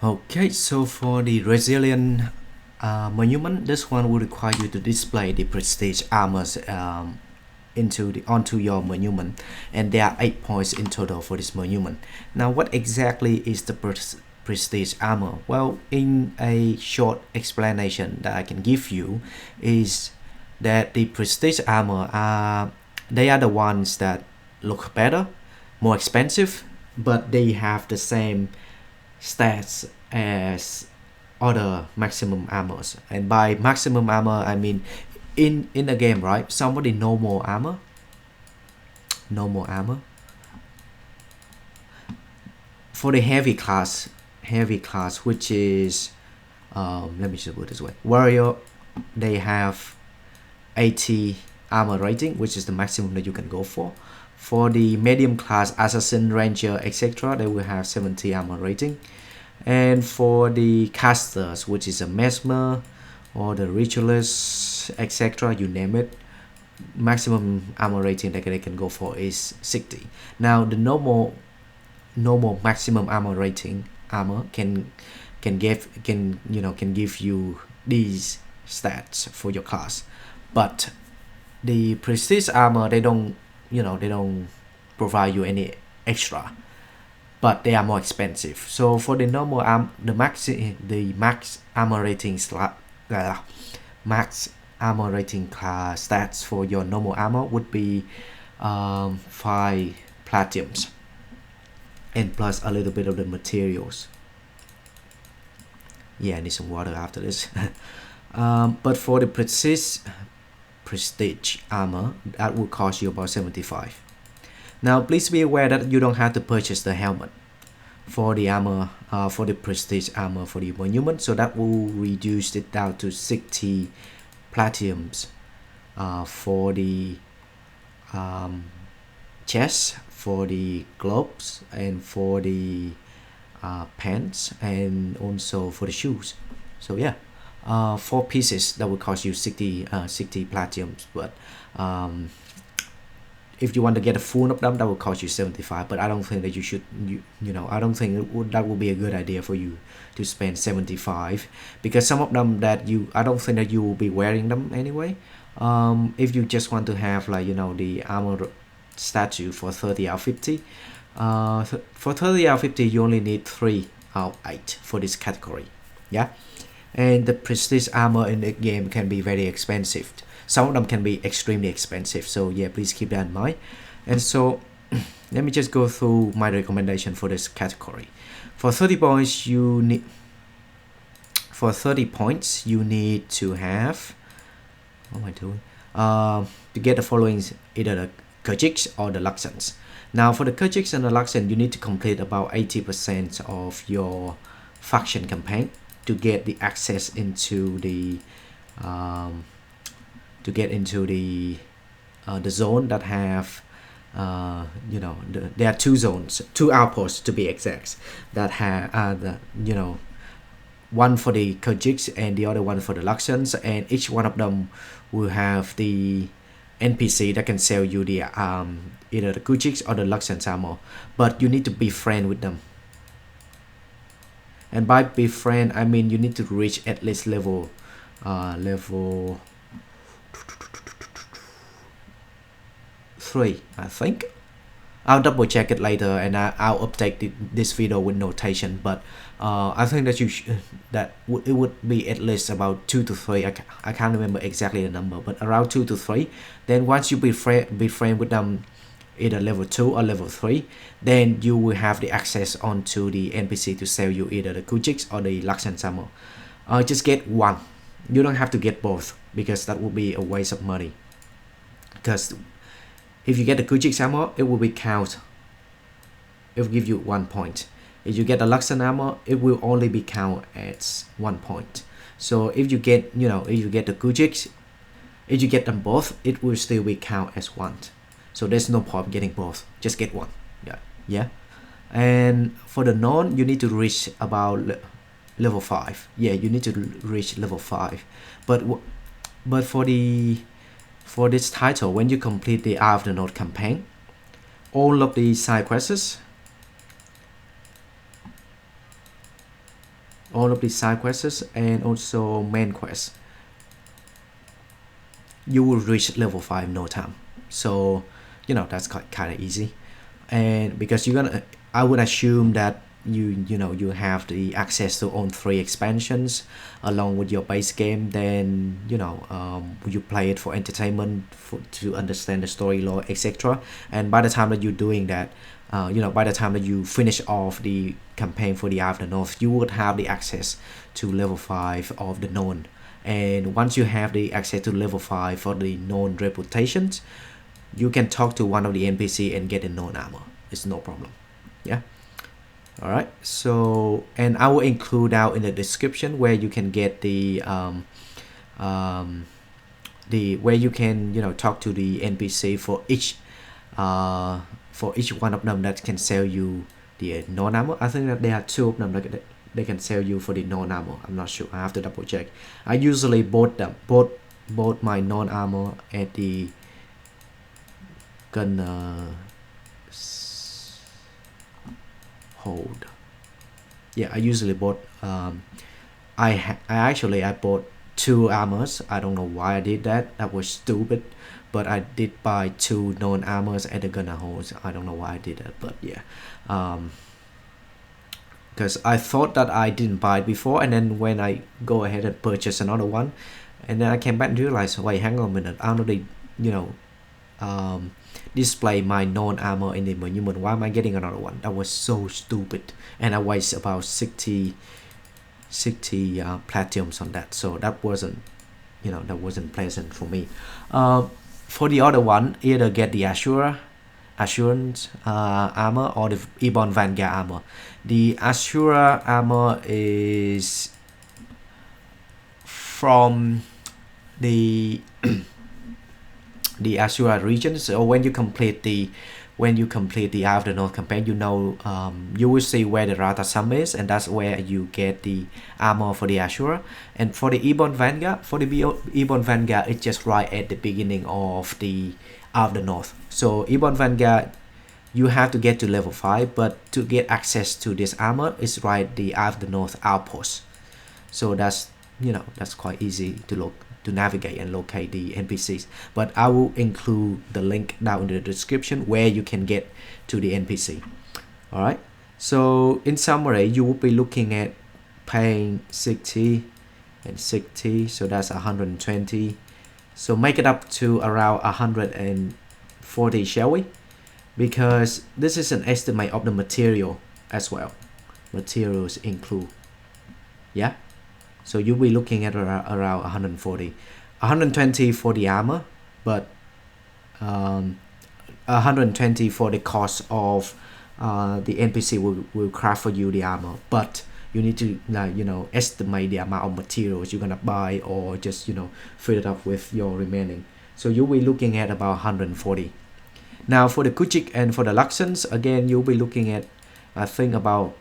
Okay, so for the resilient monument, this one will require you to display the prestige armors onto your monument, and there are 8 points in total for this monument. Now, what exactly is the prestige armor? Well, in a short explanation that I can give you is that the prestige armor they are the ones that look better, more expensive, but they have the same stats as other maximum armors. And by maximum armor, I mean in the game, right? Somebody normal armor, for the heavy class, which is let me just put it this way: warrior, they have 80 armor rating, which is the maximum that you can go for. For the medium class, assassin, ranger, etc., they will have 70 armor rating. And for the casters, which is a mesmer or the ritualist, etc., you name it, maximum armor rating that they can go for is 60. Now the normal maximum armor rating armor can give you these stats for your class, but the prestige armor, they don't provide you any extra, but they are more expensive. So for the normal max armor rating max armor rating class stats for your normal armor would be 5 platinums and plus a little bit of the materials. Yeah, I need some water after this. But for the prestige armor, that will cost you about 75. Now please be aware that you don't have to purchase the helmet for the armor, for the prestige armor for the monument, so that will reduce it down to 60 platinums for the chest, for the gloves, and for the pants, and also for the shoes. So yeah, 4 pieces that will cost you 60 platinums, but if you want to get a full of them, that will cost you 75. But I don't think that you should, I don't think that would be a good idea for you to spend 75, because some of them that I don't think that you will be wearing them anyway. If you just want to have the armor statue for 30 out of 50, for 30 out of 50 you only need 3 out of 8 for this category. Yeah, and the prestige armor in the game can be very expensive. Some of them can be extremely expensive, so yeah, please keep that in mind. And so let me just go through my recommendation for this category. For 30 points you need to have, what am I doing, to get the following: either the Kurjiks or the Luxons. Now for the Kurjiks and the Luxon, you need to complete about 80% of your faction campaign to get the access into the the zone that have there are 2 zones, 2 outposts to be exact, that have one for the Kurjiks and the other one for the Luxons, and each one of them will have the NPC that can sell you the either the Kurjiks or the Luxons armor, but you need to be friend with them. And by befriend, I mean you need to reach at least level 3, I think. I'll double check it later, and I'll update this video with notation, but I think that it would be at least about 2 to 3. I can't remember exactly the number, but around 2 to 3. Then once you befriend with them, either level 2 or level 3, then you will have the access onto the NPC to sell you either the Kurjiks or the Luxon armor. Just get one. You don't have to get both, because that would be a waste of money. Because if you get the Kurjiks armor, it will be count. It will give you 1 point. If you get the Luxon armor, it will only be count as 1 point. So if you get the Kurjiks, if you get them both, it will still be count as 1. So there's no point getting both. Just get one. Yeah. And for the Norn, you need to reach about level 5. Yeah, you need to reach level 5. But for this title, when you complete the Eye of the North campaign, all of the side quests all of the side quests and also main quests, you will reach level 5 no time. So you know that's kind of easy. And because you're gonna, I would assume that you have the access to all 3 expansions along with your base game, then you play it for entertainment, to understand the story lore, etc. And by the time that you're doing that, by the time that you finish off the campaign for the Eye of the North, you would have the access to level 5 of the Norn. And once you have the access to level 5 for the Norn reputations, you can talk to one of the NPC and get a Norn armor. It's no problem. Yeah. Alright, so, and I will include down in the description where you can get the where you can talk to the NPC for each one of them that can sell you the Norn armor. I think that there are 2 of them that they can sell you for the Norn armor. I'm not sure, I have to double check. I usually bought my Norn armor at the hold. Yeah, I usually bought I bought 2 armors. I don't know why I did that. That was stupid. But I did buy 2 Norn armors at the gunner holes. I don't know why I did that, but yeah. Because I thought that I didn't buy it before, and then when I go ahead and purchase another one, and then I came back and realized, wait, hang on a minute, I already display my Norn armor in the monument. Why am I getting another one? That was so stupid, and I wasted about 60 platinums on that. So that wasn't pleasant for me. For the other one, either get the Assurance armor or the Ebon Vanguard armor. The Asura armor is from the the Asura region. So when you complete the Eye of the North campaign, you will see where the Rata Sum is, and that's where you get the armor for the Asura. And for the Ebon Vanguard, it's just right at the beginning of the Eye of the North. So Ebon Vanguard, you have to get to level 5, but to get access to this armor is right the Eye of the North outpost. So that's quite easy to navigate and locate the NPCs. But I will include the link down in the description where you can get to the NPC. Alright, so in summary, you will be looking at paying 60 and 60, so that's 120. So make it up to around 140, shall we? Because this is an estimate of the material as well. Materials include, yeah. So you'll be looking at around 140, 120 for the armor, but 120 for the cost of the NPC will craft for you the armor. But you need to estimate the amount of materials you're gonna buy, or just fill it up with your remaining. So you'll be looking at about 140. Now for the Kuchik and for the Luxons, again you'll be looking at, I think, about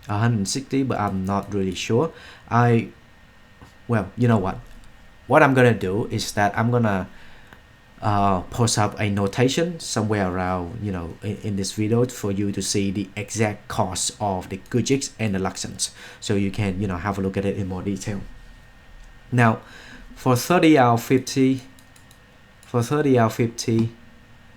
160, but I'm not really sure. Well, you know what I'm gonna do is that I'm gonna post up a notation somewhere around in this video for you to see the exact cost of the Kuchiks and the Luxons, so you can have a look at it in more detail. Now for 30 out of 50,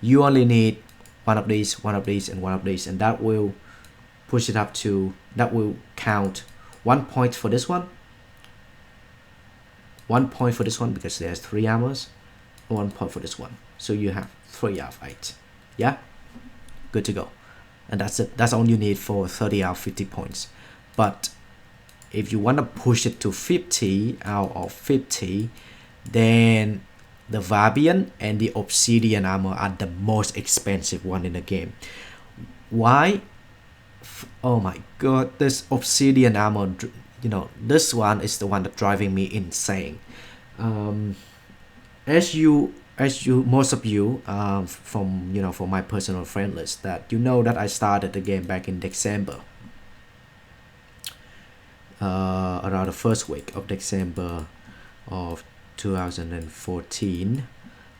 you only need one of these, and one of these, and that will push it up to, that will count 1 point for this one, 1 point for this one because there's 3 armors, 1 point for this one. So you have 3 out of 8. Yeah, good to go. And that's it. That's all you need for 30 out of 50 points. But if you want to push it to 50 out of 50, then the Vabian and the Obsidian armor are the most expensive one in the game. Why? Oh my god, this Obsidian armor, this one is the one that's driving me insane. As most of you from my personal friend list, that that I started the game back in December, around the first week of December of 2014,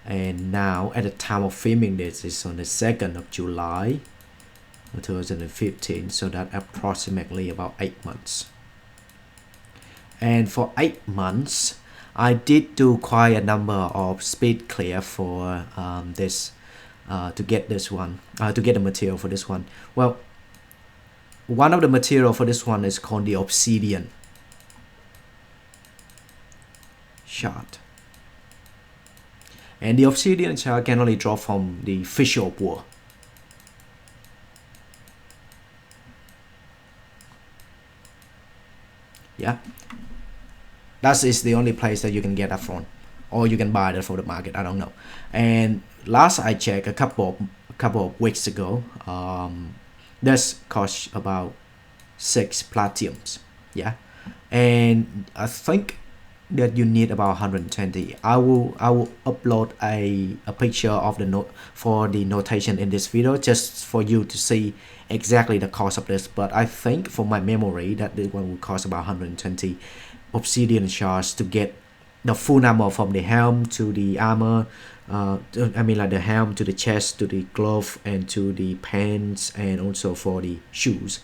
and now at the time of filming this is on the 2nd of July 2015, so that approximately about 8 months. And for 8 months, I did do quite a number of speed clear for this to get this one, to get the material for this one. Well, one of the material for this one is called the obsidian shard. And the obsidian shard can only drop from the Fissure of War. Yeah, that is the only place that you can get that from, or you can buy that from the market. I don't know. And last I checked a couple of weeks ago, this cost about 6 platinums. Yeah, and I think that you need about 120. I will upload a picture of the note for the notation in this video, just for you to see exactly the cost of this. But I think from my memory that this one will cost about 120 obsidian shards to get the full armor, from the helm to the armor, I mean like the helm to the chest to the glove and to the pants, and also for the shoes.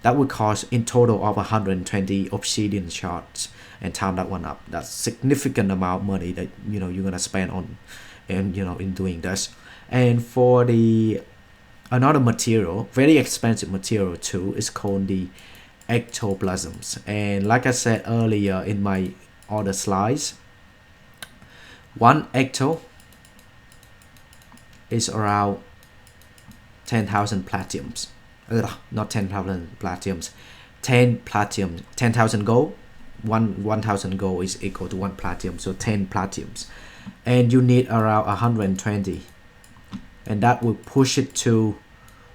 That would cost in total of 120 obsidian shards, and time that one up. That's significant amount of money that you're gonna spend on, and in doing this. And for the another material, very expensive material too, is called the Ectoplasms. And like I said earlier in my other slides, one ecto is around 10,000 platinums. Not 10,000 platinums, 10 platinum, 10,000 gold. 1,000 gold is equal to 1 platinum, so 10 platinums, and you need around 120, and that will push it to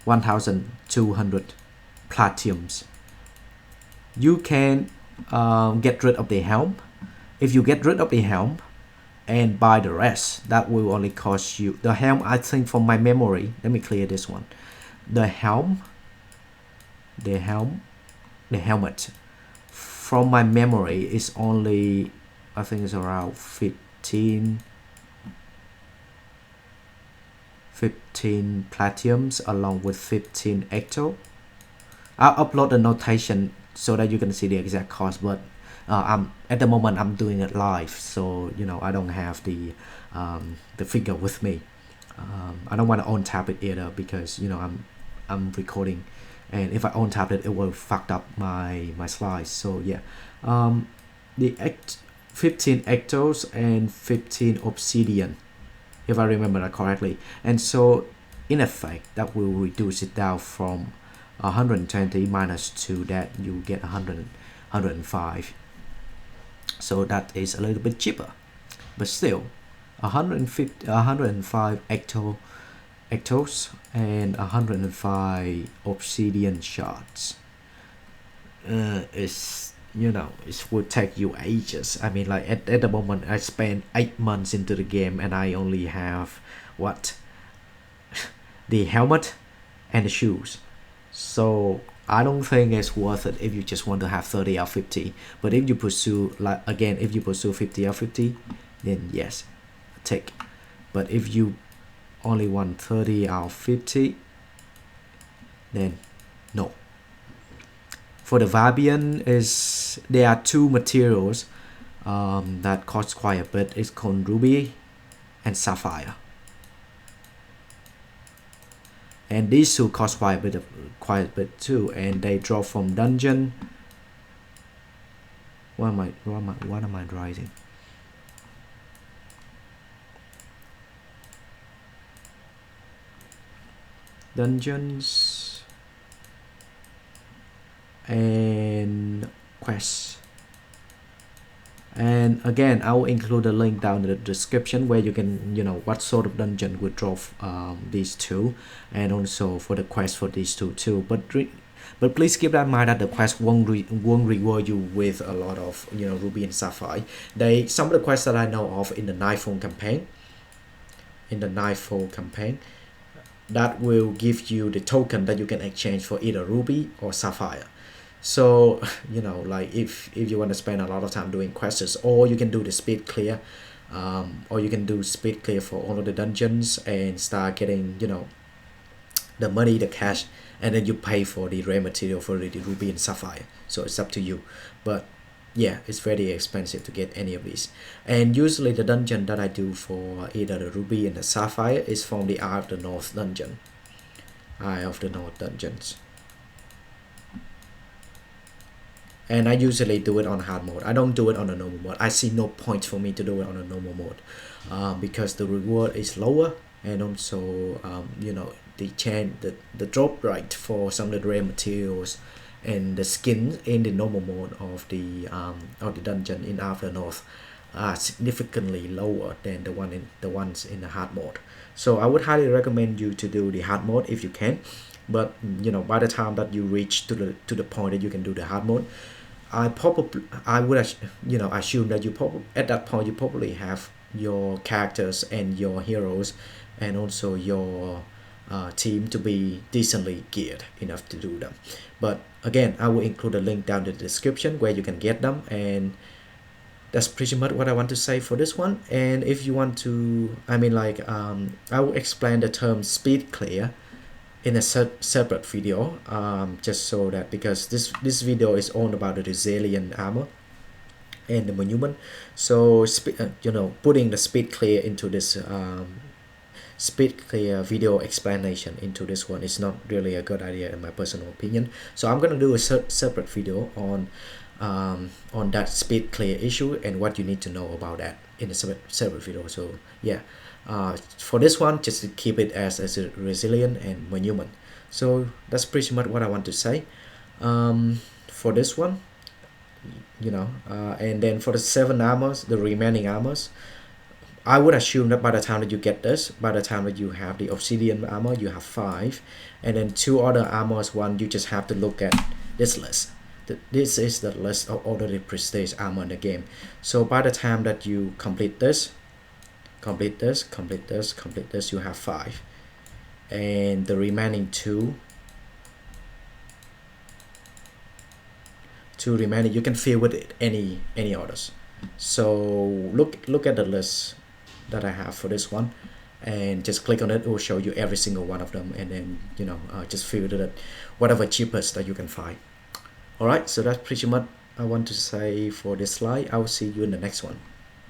1,200 platinums. You can get rid of the helm. If you get rid of the helm and buy the rest, that will only cost you the helm. I think from my memory, let me clear this one. The helmet, from my memory, is only, I think it's around 15 platinums along with 15 ecto. I'll upload the notation so that you can see the exact cost, but at the moment I'm doing it live, so I don't have the figure with me. I don't want to on tap it either, because I'm recording, and if I on tap it, it will fuck up my slides. So yeah, the 15 ectos and 15 obsidian, if I remember that correctly. And so in effect, that will reduce it down from 120 minus 2, that you get 105. So that is a little bit cheaper, but still 105 ectos and 105 obsidian shards is it will take you ages. I mean, like at the moment I spent 8 months into the game, and I only have what the helmet and the shoes. So I don't think it's worth it if you just want to have 30 out of 50. But if you pursue, like again, if you pursue 50 out of 50, then yes, take. But if you only want 30 out of 50, then no. For the Vabian, there are 2 materials that cost quite a bit. It's called ruby and sapphire, and these 2 cost quite a bit too, and they drop from dungeon. What am I writing? Dungeons and quests. And again, I will include a link down in the description where you can what sort of dungeon would draw these 2, and also for the quest for these 2 too. But please keep that in mind that the quest won't reward you with a lot of ruby and sapphire. Some of the quests that I know of in the Nightfall campaign, that will give you the token that you can exchange for either ruby or sapphire. So like if you want to spend a lot of time doing quests, or you can do the speed clear, or you can do speed clear for all of the dungeons and start getting the money, the cash, and then you pay for the rare material for the ruby and sapphire. So it's up to you. But yeah, it's very expensive to get any of these. And usually the dungeon that I do for either the ruby and the sapphire is from the Eye of the North dungeon. Eye of the North dungeons. And I usually do it on hard mode. I don't do it on a normal mode. I see no point for me to do it on a normal mode, because the reward is lower, and also you know, the drop rate for some of the rare materials and the skins in the normal mode of the dungeon in After North are significantly lower than the ones in the hard mode. So I would highly recommend you to do the hard mode if you can. But you know, by the time that you reach to the point that you can do the hard mode, I would, you know, assume that you probably at that point you probably have your characters and your heroes and also your team to be decently geared enough to do them. But again, I will include a link down in the description where you can get them, and that's pretty much what I want to say for this one. And if you want to, I mean, like, I will explain the term speed clear in a separate video, just so that, because this video is all about the resilient armor and the monument. So you know, putting the speed clear into this speed clear video explanation into this one is not really a good idea in my personal opinion. So I'm gonna do a separate video on that speed clear issue and what you need to know about that in a separate video. So yeah, for this one, just to keep it as a resilient and monument. So that's pretty much what I want to say for this one, you know. And then for the 7 armors, the remaining armors, I would assume that by the time that you get this, by the time that you have the obsidian armor, you have 5, and then 2 other armors. One, you just have to look at this list. This is the list of all the prestige armor in the game. So by the time that you complete this, you have 5, and the remaining two remaining you can fill with it any others. So look at the list that I have for this one, and just click on it. It will show you every single one of them, and then, you know, just fill it whatever cheapest that you can find. Alright, so that's pretty much I want to say for this slide. I will see you in the next one.